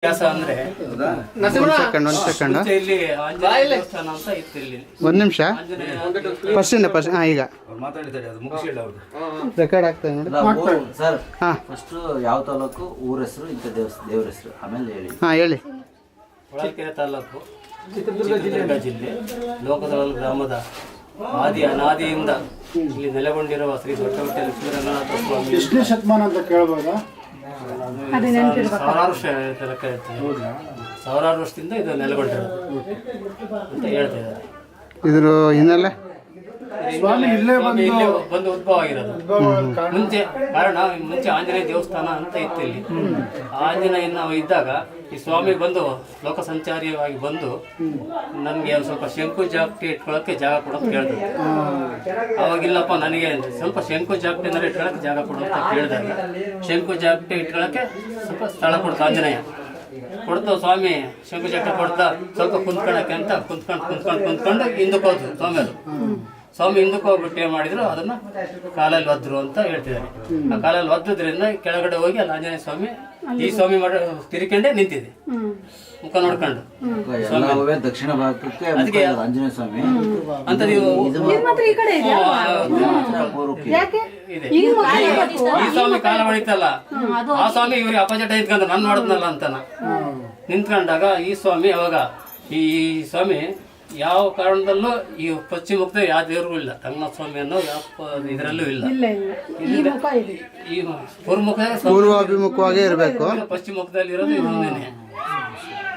ವ್ಯಾಸ ಅಂದ್ರೆ ಒಂದು ಸೆಕೆಂಡ್ ಇಲ್ಲಿ ಆಂಜನೇಯ ದೇವಸ್ಥಾನ ಅಂತ ಇತ್ತು ಇಲ್ಲಿ. ಒಂದು ನಿಮಿಷ ಫಸ್ಟ್ ಈಗ ರೆಕಾರ್ಡ್ ಆಗ್ತದೆ ನೋಡಿ ಸರ್. ಹಾಂ ಫಸ್ಟ್ ಯಾವ ತಾಲೂಕು, ಊರ ಹೆಸರು, ಇಂಥ ದೇವ್ರ ಹೆಸರು, ಆಮೇಲೆ ಹೇಳಿ. ಹಾಂ ಹೇಳಿ. ಹೊಳಲ್ಕೆರೆ ತಾಲೂಕು, ಚಿತ್ರದುರ್ಗ ಜಿಲ್ಲೆ, ಲೋಕದೊಳಲು ಗ್ರಾಮದ ಅನಾದಿಯಿಂದ ಇಲ್ಲಿ ನೆಲೆಗೊಂಡಿರುವ ಶ್ರೀ ದೊಡ್ಡವಟ್ಟೆ ಲಕ್ಷ್ಮೀರಂಗನಾಥ ಸ್ವಾಮಿ ಎಷ್ಟನೇ ಶತಮಾನ ಅಂತ ಕೇಳ್ಬೋದಾ? ಸಾವಿರಾರು ವರ್ಷದಿಂದ ಇದು ನೆಲೆಗೊಂಡಿರೋದು ಅಂತ ಹೇಳ್ತಾ ಇದ್ದಾರೆ. ಇದ್ರ ಹಿನ್ನೆಲೆ ಸ್ವಾಮಿ ಇಲ್ಲೇ ಬಂದು ಉದ್ಭವ ಆಗಿರೋದು. ಮುಂಚೆ ಆಂಜನೇಯ ದೇವಸ್ಥಾನ ಅಂತ ಇತ್ತು ಇಲ್ಲಿ. ಆಂಜನೇಯ ನಾವು ಇದ್ದಾಗ ಈ ಸ್ವಾಮಿ ಬಂದು ಲೋಕ ಸಂಚಾರಿಯಾಗಿ ಬಂದು ನಮ್ಗೆ ಸ್ವಲ್ಪ ಶಂಕು ಜಾಗಟೆ ಇಟ್ಕೊಳಕ್ಕೆ ಜಾಗ ಕೊಡೋದು ಕೇಳ್ತಾರೆ. ಅವಾಗಿಲ್ಲಪ್ಪ, ನನಗೆ ಸ್ವಲ್ಪ ಶಂಕು ಜಾಗಟೆ ಅಂದ್ರೆ ಇಟ್ಕೊಳಕ್ಕೆ ಜಾಗ ಕೊಡು ಅಂತ ಕೇಳಿದಾಗ ಶಂಕು ಜಾಗಟೆ ಇಟ್ಕೊಳಕ್ಕೆ ಸ್ವಲ್ಪ ಸ್ಥಳ ಕೊಡ್ತು ಆಂಜನೇಯ. ಕೊಡ್ತು ಸ್ವಾಮಿ ಶಂಕು ಜಾಗಟೆ ಕೊಡ್ತಾ ಸ್ವಲ್ಪ ಕುಂತ್ಕೊಳಕ್ಕೆ ಅಂತ ಕುಂತ್ಕೊಂಡು ಹಿಂದಕ್ಕೆ ಹೋದ್ರು ಸ್ವಾಮಿ ಹಿಂದಕ್ಕೆ ಹೋಗ್ಬಿಟ್ಟು ಏನ್ ಮಾಡಿದ್ರು, ಅದನ್ನ ಕಾಲಲ್ಲಿ ಒದ್ರು ಅಂತ ಹೇಳ್ತಿದ್ದಾರೆ. ಆ ಕಾಲಲ್ಲಿ ಒದ್ದುದ್ರಿಂದ ಕೆಳಗಡೆ ಹೋಗಿ ಅಲ್ಲಿ ಆಂಜನೇಯ ಸ್ವಾಮಿ ಈ ಸ್ವಾಮಿ ತಿರ್ಕೊಂಡೆ ನಿಂತಿದೆ, ಮುಖ ನೋಡ್ಕೊಂಡು. ದಕ್ಷಿಣ ಭಾಗಕ್ಕೆ ಅದಕ್ಕೆ ಆಂಜನೇಯ ಸ್ವಾಮಿ ಅಂತ ನೀವು ಇದೆ. ಈ ಸ್ವಾಮಿ ಕಾಲ ಹೊಡಿತಲ್ಲ, ಆ ಸ್ವಾಮಿ ಇವ್ರಿಗೆ ಅಪೋಸಿಟ್ ನಿಂತ್ಕೊಂಡ್ರು, ನಾನು ನೋಡಿದ್ನಲ್ಲ ಅಂತಾನ ನಿಂತ್ಕೊಂಡಾಗ ಈ ಸ್ವಾಮಿ ಅವಾಗ ಈ ಸ್ವಾಮಿ ಯಾವ ಕಾರಣದಲ್ಲೂ ಈ ಪಶ್ಚಿಮ ಮುಖದ ಯಾವ ದೇವ್ರಿಗೂ ಇಲ್ಲ. ರಂಗನಾಥ ಸ್ವಾಮಿ ಅನ್ನೋ ಯಾವ ಇದರಲ್ಲೂ ಇಲ್ಲ. ಈ ಪೂರ್ವಾಭಿಮುಖವಾಗೇ ಇರಬೇಕು. ಪಶ್ಚಿಮ ಮುಖದಲ್ಲಿ ಇರೋದು ಇದೊಂದೇನೆ.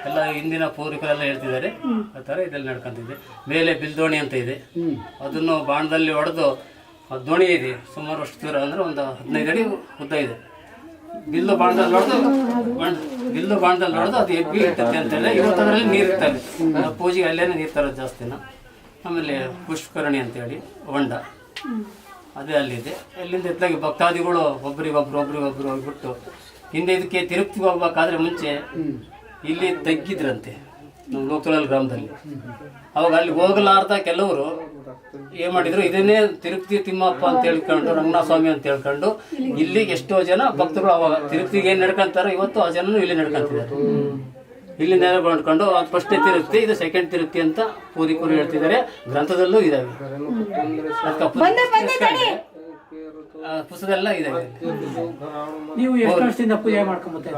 ಎಲ್ಲ ಹಿಂದಿನ ಪೂರ್ವಿಕರೆಲ್ಲ ಹೇಳ್ತಿದ್ದಾರೆ ಆ ಥರ ಇದೆಲ್ಲ ನಡ್ಕೊಂತಿದೆ. ಮೇಲೆ ಬಿಲ್ದೋಣಿ ಅಂತ ಇದೆ, ಅದನ್ನು ಬಾಣದಲ್ಲಿ ಹೊಡೆದು ದೋಣಿ ಇದೆ ಸುಮಾರು ಅಷ್ಟು ದೂರ ಅಂದ್ರೆ ಒಂದು 15 ಅಡಿ ಉದ್ದ ಇದೆ. ಬಿಲ್ಲು ಬಾಣದಲ್ಲಿ ಹೊಡೆದು ಅದು ಎಬ್ಬಿ ಇರ್ತದೆ ಅಂತ ಹೇಳಿ. ಇವತ್ತು ಅದರಲ್ಲಿ ನೀರು ಇರ್ತದೆ, ಪೂಜೆಗೆ ಅಲ್ಲೇನೆ ನೀರು ತರೋದು ಜಾಸ್ತಿನ. ಆಮೇಲೆ ಪುಷ್ಕರಣಿ ಅಂತೇಳಿ ಹೊಂಡ ಅದೇ ಅಲ್ಲಿದೆ. ಅಲ್ಲಿಂದ ಎತ್ತಾಗಿ ಭಕ್ತಾದಿಗಳು ಒಬ್ರಿಗೊಬ್ರು ಹೋಗ್ಬಿಟ್ಟು ಹಿಂದೆ ಇದಕ್ಕೆ ತಿರುಪ್ತಿಗೆ ಹೋಗ್ಬೇಕಾದ್ರೆ ಮುಂಚೆ ಇಲ್ಲಿ ತಗ್ಗಿದ್ರಂತೆ ನಮ್ಮ ಲೋಕದೊಳಲು ಗ್ರಾಮದಲ್ಲಿ. ಅವಾಗ ಅಲ್ಲಿ ಹೋಗಲಾರ್ದ ಕೆಲವರು ಏನ್ ಮಾಡಿದ್ರು, ಇದನ್ನೇ ತಿರುಪತಿ ತಿಮ್ಮಪ್ಪ ಅಂತ ಹೇಳ್ಕೊಂಡು, ರಂಗನಾಥ ಸ್ವಾಮಿ ಅಂತ ಹೇಳ್ಕೊಂಡು ಇಲ್ಲಿ ಎಷ್ಟೋ ಜನ ಭಕ್ತರು ಅವಾಗ ತಿರುಪತಿಗೆ ಏನ್ ನಡ್ಕೊಂತಾರೋ ಇವತ್ತು ಆ ಜನನು ಇಲ್ಲಿ ನಡ್ಕೊಂತಿದ್ದಾರೆ. ಇಲ್ಲಿ ನೆಲೆಗೊಂಡ್ಕೊಂಡು ಅದು ಫಸ್ಟ್ನೇ ತಿರುಪ್ತಿ, ಇದು ಸೆಕೆಂಡ್ ತಿರುಪ್ತಿ ಅಂತ ಪೂರ್ವಿಕರು ಹೇಳ್ತಿದ್ದಾರೆ. ಗ್ರಂಥದಲ್ಲೂ ಇದಾವೆ, ಪುಸ್ತಕದೆಲ್ಲ ಇದಾವೆ. ನೀವು ಎಷ್ಟು ವರ್ಷದಿಂದ ಪೂಜೆ ಮಾಡ್ಕೊಂಬತ್ತೀರ?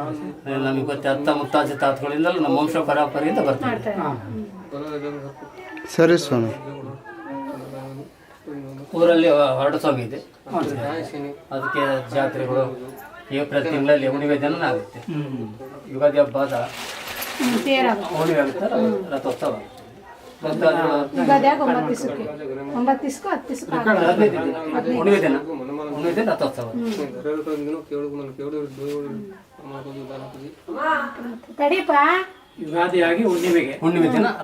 ನಮಗೆ ಗೊತ್ತೆ, ಅತ್ತ ಮುತ್ತಾಜ ತಾತಗಳಿಂದಲೂ ನಮ್ಮ ವಂಶ ಪರಂಪರೆಯಿಂದ ಬರ್ತಾರೆ. ಸರಿ ಸ್ವಾಮಿ. ಊರಲ್ಲಿ ಹೊರಟ ಸ್ವಾಮಿ ಇದೆ, ಅದಕ್ಕೆ ಜಾತ್ರೆಗಳು ಏಪ್ರಿಲ್ ತಿಂಗಳಲ್ಲಿ ಹುಣ್ಣಿಮೆ ದಿನ ಆಗುತ್ತೆ. ಯುಗಾದಿ ಹಬ್ಬದ ಹುಣ್ಣಿಮೆ ಆಗುತ್ತೆ, ರಥೋತ್ಸವ. ಹುಣ್ಣಿಮೆ ದಿನ ರಥೋತ್ಸವ. ಯುಗಾದಿಯಾಗಿ ಹುಣ್ಣಿಮೆ ದಿನ